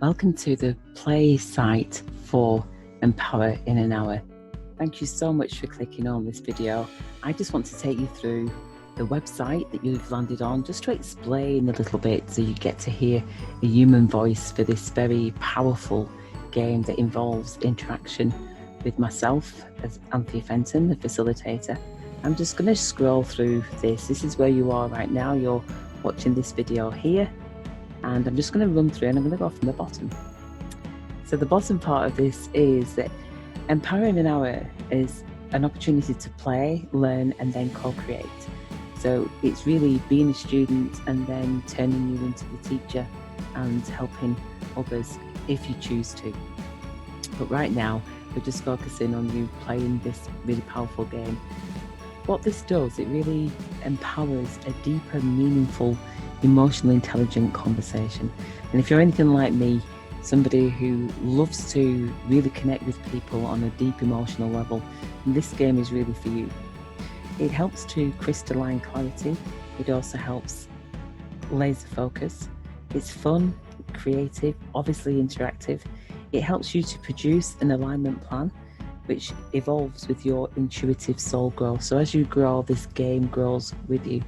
Welcome to the play site for Empower in an Hour. Thank you so much for clicking on this video. I just want to take you through the website that you've landed on, just to explain a little bit so you get to hear a human voice for this very powerful game that involves interaction with myself as Anthea Fenton, the facilitator. I'm just going to scroll through this. This is where you are right now. You're watching this video here. And I'm just going to run through and I'm going to go from the bottom. So the bottom part of this is that Empower in an Hour is an opportunity to play, learn, and then co-create. So it's really being a student and then turning you into the teacher and helping others if you choose to. But right now, we're just focusing on you playing this really powerful game. What this does, it really empowers a deeper, meaningful, emotionally intelligent conversation. And if you're anything like me, somebody who loves to really connect with people on a deep emotional level, this game is really for you. It helps to crystalline clarity. It also helps laser focus. It's fun, creative, obviously interactive. It helps you to produce an alignment plan which evolves with your intuitive soul growth. So as you grow, this game grows with you.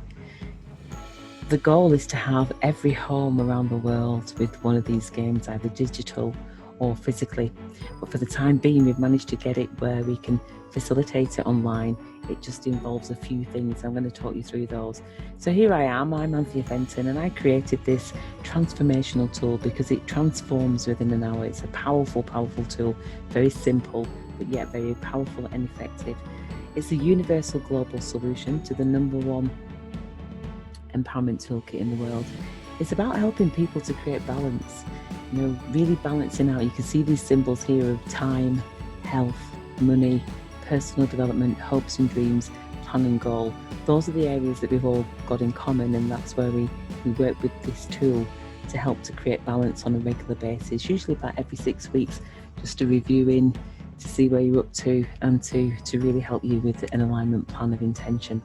The goal is to have every home around the world with one of these games, either digital or physically. But for the time being, we've managed to get it where we can facilitate it online. It just involves a few things. I'm going to talk you through those. So here I am, I'm Anthea Fenton, and I created this transformational tool because it transforms within an hour. It's a powerful, powerful tool, very simple, but yet very powerful and effective. It's a universal global solution to the #1 empowerment toolkit in the world. It's about helping people to create balance, really balancing out. You can see these symbols here of time, health, money, personal development, hopes and dreams, plan and goal. Those are the areas that we've all got in common, and that's where we work with this tool to help to create balance on a regular basis, usually about every 6 weeks, just to review in to see where you're up to and to really help you with an alignment plan of intention.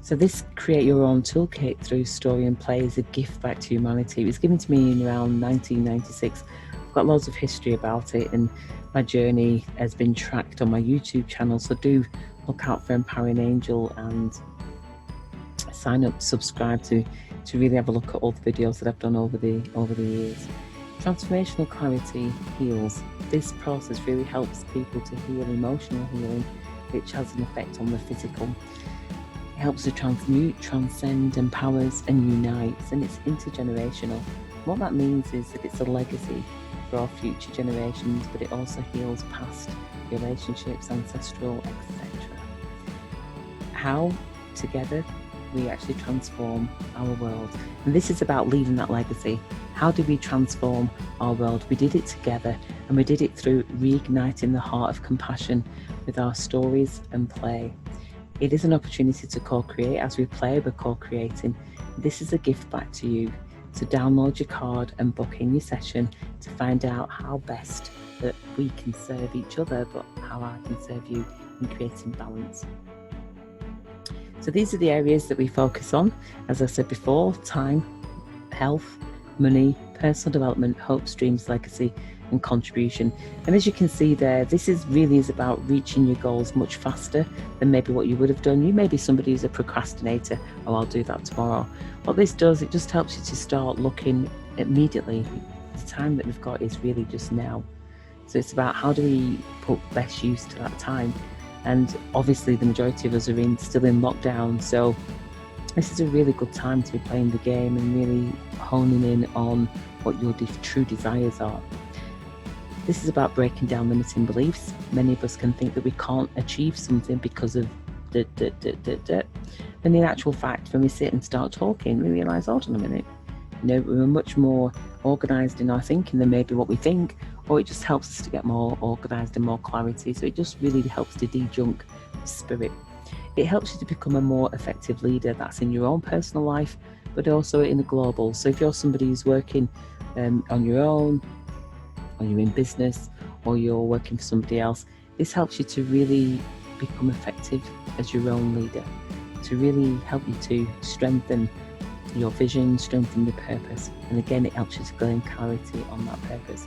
So this Create Your Own Toolkit through Story and Play is a gift back to humanity. It was given to me in around 1996. I've got loads of history about it, and my journey has been tracked on my YouTube channel. So do look out for Empowering Angel and sign up, subscribe to really have a look at all the videos that I've done over the years. Transformational clarity heals. This process really helps people to heal emotional healing, which has an effect on the physical. Helps to transmute, transcend, empowers and unites, and it's intergenerational. What that means is that it's a legacy for our future generations, but it also heals past relationships, ancestral, etc. How? Together we actually transform our world, and this is about leaving that legacy. How do we transform our world? We did it together, and we did it through reigniting the heart of compassion with our stories and play. It is an opportunity to co-create. As we play, we're co-creating. This is a gift back to you. So download your card and book in your session to find out how best that we can serve each other, but how I can serve you in creating balance. So these are the areas that we focus on. As I said before, time, health, money, personal development, hopes, dreams, legacy, and contribution. And as you can see there, this really is about reaching your goals much faster than maybe what you would have done. You may be somebody who's a procrastinator. Oh, I'll do that tomorrow. What this does, it just helps you to start looking immediately. The time that we've got is really just now. So it's about how do we put best use to that time. And obviously the majority of us are still in lockdown. So this is a really good time to be playing the game and really honing in on what your true desires are. This is about breaking down limiting beliefs. Many of us can think that we can't achieve something because of And in actual fact, when we sit and start talking, we realise, hold on a minute, we're much more organised in our thinking than maybe what we think, or it just helps us to get more organised and more clarity. So it just really helps to de-junk spirit. It helps you to become a more effective leader. That's in your own personal life, but also in the global. So if you're somebody who's working on your own, or you're in business, or you're working for somebody else, this helps you to really become effective as your own leader, to really help you to strengthen your vision, strengthen your purpose. And again, it helps you to gain clarity on that purpose.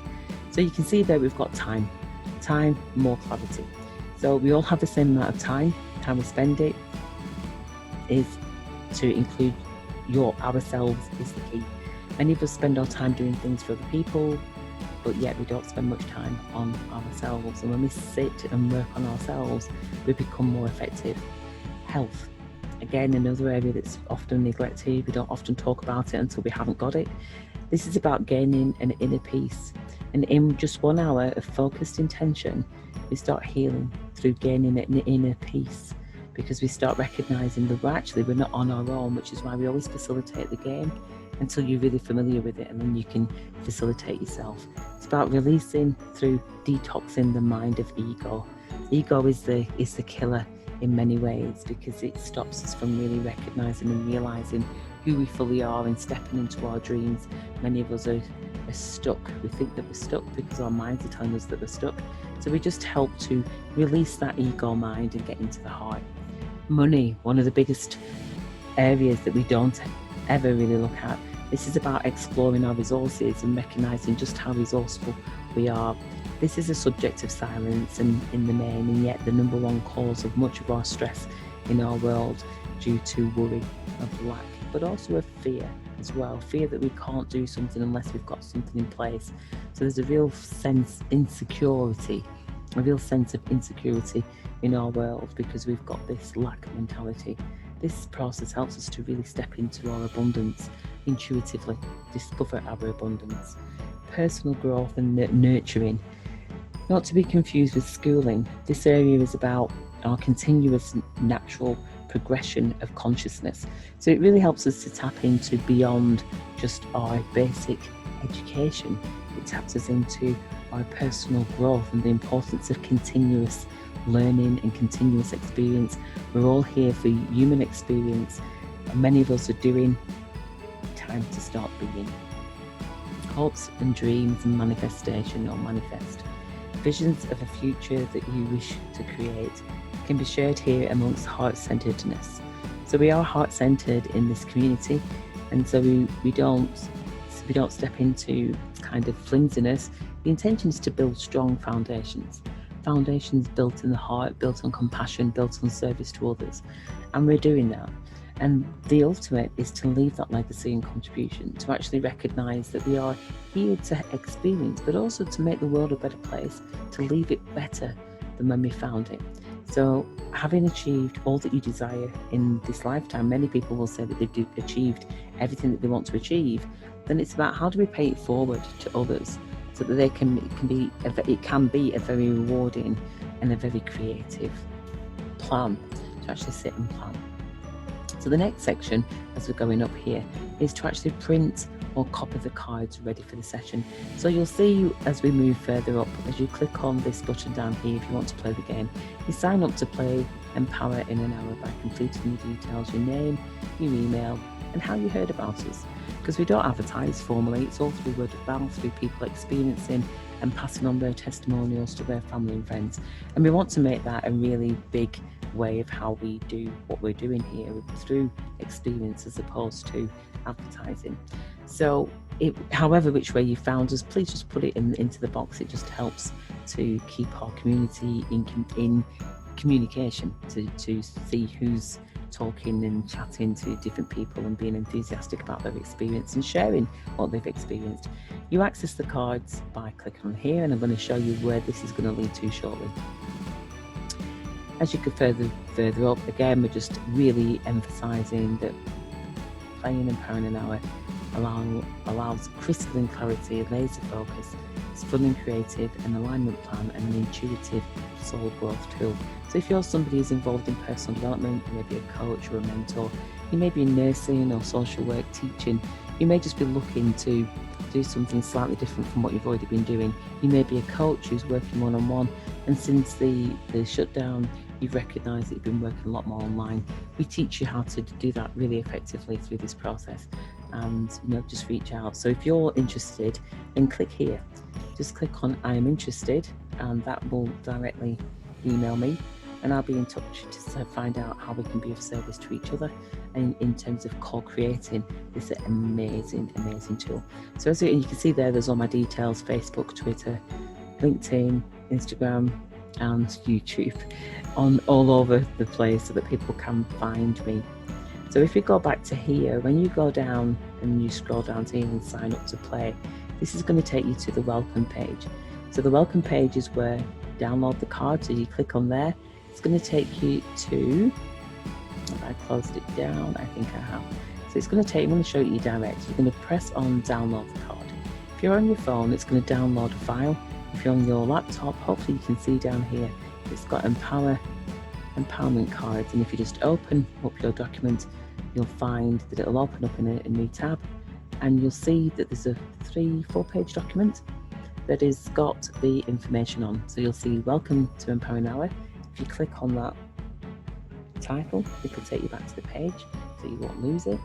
So you can see there we've got time, more clarity. So we all have the same amount of time we spend it is to include ourselves is the key. Many of us spend our time doing things for other people, but yet we don't spend much time on ourselves. And when we sit and work on ourselves, we become more effective. Health, again, another area that's often neglected. We don't often talk about it until we haven't got it. This is about gaining an inner peace. And in just 1 hour of focused intention, we start healing through gaining an inner peace, because we start recognizing that we're not on our own, which is why we always facilitate the game until you're really familiar with it, and then you can facilitate yourself. It's about releasing through detoxing the mind of ego. Ego is the killer in many ways, because it stops us from really recognizing and realizing who we fully are and stepping into our dreams. Many of us are stuck. We think that we're stuck because our minds are telling us that we're stuck. So we just help to release that ego mind and get into the heart. Money, one of the biggest areas that we don't ever really look at. This is about exploring our resources and recognizing just how resourceful we are. This is a subject of silence and in the main, and yet the number one cause of much of our stress in our world, due to worry, of lack, but also of fear as well. Fear that we can't do something unless we've got something in place. So there's a real sense of insecurity in our world because we've got this lack mentality. This process helps us to really step into our abundance, intuitively discover our abundance. Personal growth and nurturing, not to be confused with schooling. This area is about our continuous natural progression of consciousness. So it really helps us to tap into beyond just our basic education. It taps us into our personal growth and the importance of continuous learning and continuous experience. We're all here for human experience, and many of us are doing. Time to start being. Hopes and dreams and manifestation, or manifest. Visions of a future that you wish to create can be shared here amongst heart-centeredness. So we are heart-centered in this community, and so we don't step into kind of flimsiness. The intention is to build strong foundations built in the heart, built on compassion, built on service to others, and we're doing that. And the ultimate is to leave that legacy and contribution, to actually recognise that we are here to experience, but also to make the world a better place, to leave it better than when we found it. So having achieved all that you desire in this lifetime, many people will say that they've achieved everything that they want to achieve. Then it's about how do we pay it forward to others so that it can be a very rewarding and a very creative plan to actually sit and plan. So the next section, as we're going up here, is to actually print or copy the cards ready for the session. So you'll see as we move further up, as you click on this button down here, if you want to play the game, you sign up to play Empower in an Hour by completing your details, your name, your email, and how you heard about us. Because we don't advertise formally, it's all through word of mouth, through people experiencing and passing on their testimonials to their family and friends. And we want to make that a really big way of how we do what we're doing here, through experience as opposed to advertising. So however which way you found us, please just put it into the box. It just helps to keep our community in communication, to see who's talking and chatting to different people and being enthusiastic about their experience and sharing what they've experienced. You access the cards by clicking on here, and I'm going to show you where this is going to lead to shortly. As you go further up, again, we're just really emphasising that playing Empower in an Hour allows crystalline clarity, laser focus. It's fun and creative, an alignment plan, and an intuitive soul growth tool. So if you're somebody who's involved in personal development, you may be a coach or a mentor, you may be in nursing or social work, teaching, you may just be looking to do something slightly different from what you've already been doing. You may be a coach who's working one-on-one, and since the shutdown, you've recognised that you've been working a lot more online. We teach you how to do that really effectively through this process, and just reach out. So if you're interested, then click here. Just click on I am interested, and that will directly email me, and I'll be in touch to find out how we can be of service to each other in terms of co-creating this amazing tool. So as you can see there's all my details: Facebook, Twitter, LinkedIn, Instagram and YouTube, on all over the place so that people can find me. So if you go back to here, when you go down and you scroll down to here and sign up to play, this is going to take you to the welcome page. So the welcome page is where download the card. So you click on there, it's going to take you to, if I closed it down, I think I have. So it's going to take, I'm going to show you direct. You're going to press on download the card. If you're on your phone, it's going to download a file. If you're on your laptop, hopefully you can see down here, it's got empowerment cards. And if you just open up your document, you'll find that it'll open up in a new tab, and you'll see that there's a 3-4 page document that has got the information on. So you'll see welcome to Empowering Hour. If you click on that title, it'll take you back to the page so you won't lose it,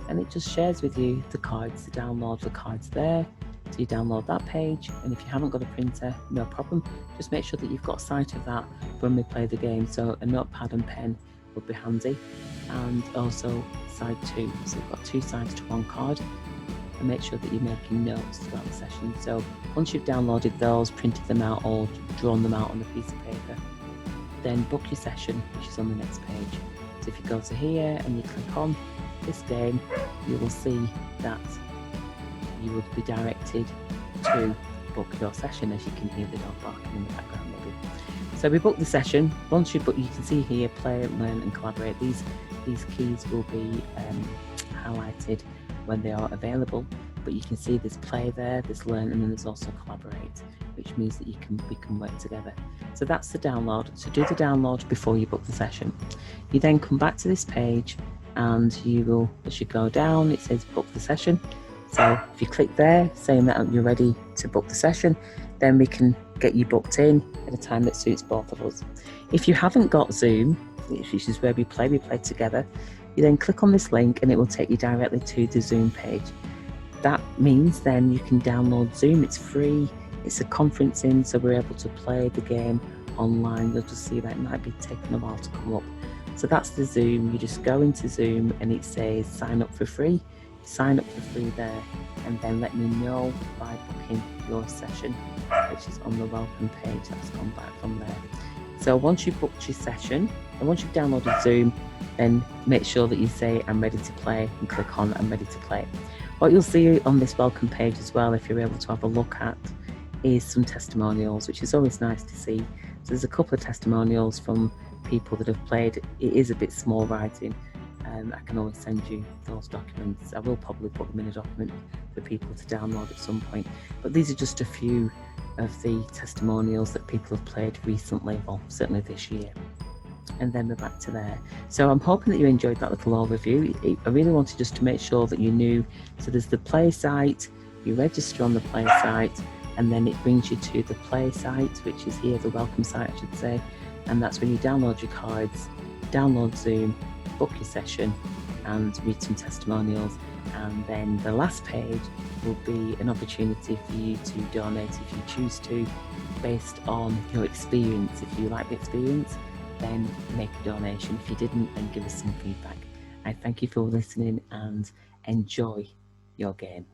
and it just shares with you the cards to download. The cards there, so you download that page, and if you haven't got a printer, no problem, just make sure that you've got sight of that when we play the game. So a notepad and pen would be handy, and also side 2, so you've got 2 sides to 1 card, and make sure that you're making notes throughout the session. So once you've downloaded those, printed them out or drawn them out on a piece of paper, then book your session, which is on the next page. So if you go to here and you click on this game, you will see that you would be directed to book your session, as you can hear the dog barking in the background maybe. So we book the session. Once you book, you can see here play, learn and collaborate. These keys will be highlighted when they are available, but you can see there's play there, there's learn, and then there's also collaborate, which means that we can work together. So that's the download. So do the download before you book the session. You then come back to this page, and you will, as you go down, it says book the session. So if you click there saying that you're ready to book the session, then we can get you booked in at a time that suits both of us. If you haven't got Zoom, which is where we play together, you then click on this link and it will take you directly to the Zoom page. That means then you can download Zoom. It's free, it's a conferencing, so we're able to play the game online. You'll just see that it might be taking a while to come up. So that's the Zoom. You just go into Zoom and it says sign up for free. Sign up for free there, and then let me know by booking your session, which is on the welcome page that's gone back from there. So once you've booked your session, and once you've downloaded Zoom, then make sure that you say I'm ready to play and click on I'm ready to play. What you'll see on this welcome page as well, if you're able to have a look at, is some testimonials, which is always nice to see. So there's a couple of testimonials from people that have played. It is a bit small writing. I can always send you those documents. I will probably put them in a document for people to download at some point. But these are just a few of the testimonials that people have played recently, well, certainly this year. And then we're back to there. So I'm hoping that you enjoyed that little overview. I really wanted just to make sure that you knew. So there's the play site, you register on the play site, and then it brings you to the play site, which is here, the welcome site, I should say. And that's where you download your cards, download Zoom, book your session and read some testimonials, and then the last page will be an opportunity for you to donate if you choose to, based on your experience. If you like the experience, then make a donation. If you didn't, then give us some feedback. I thank you for listening and enjoy your game.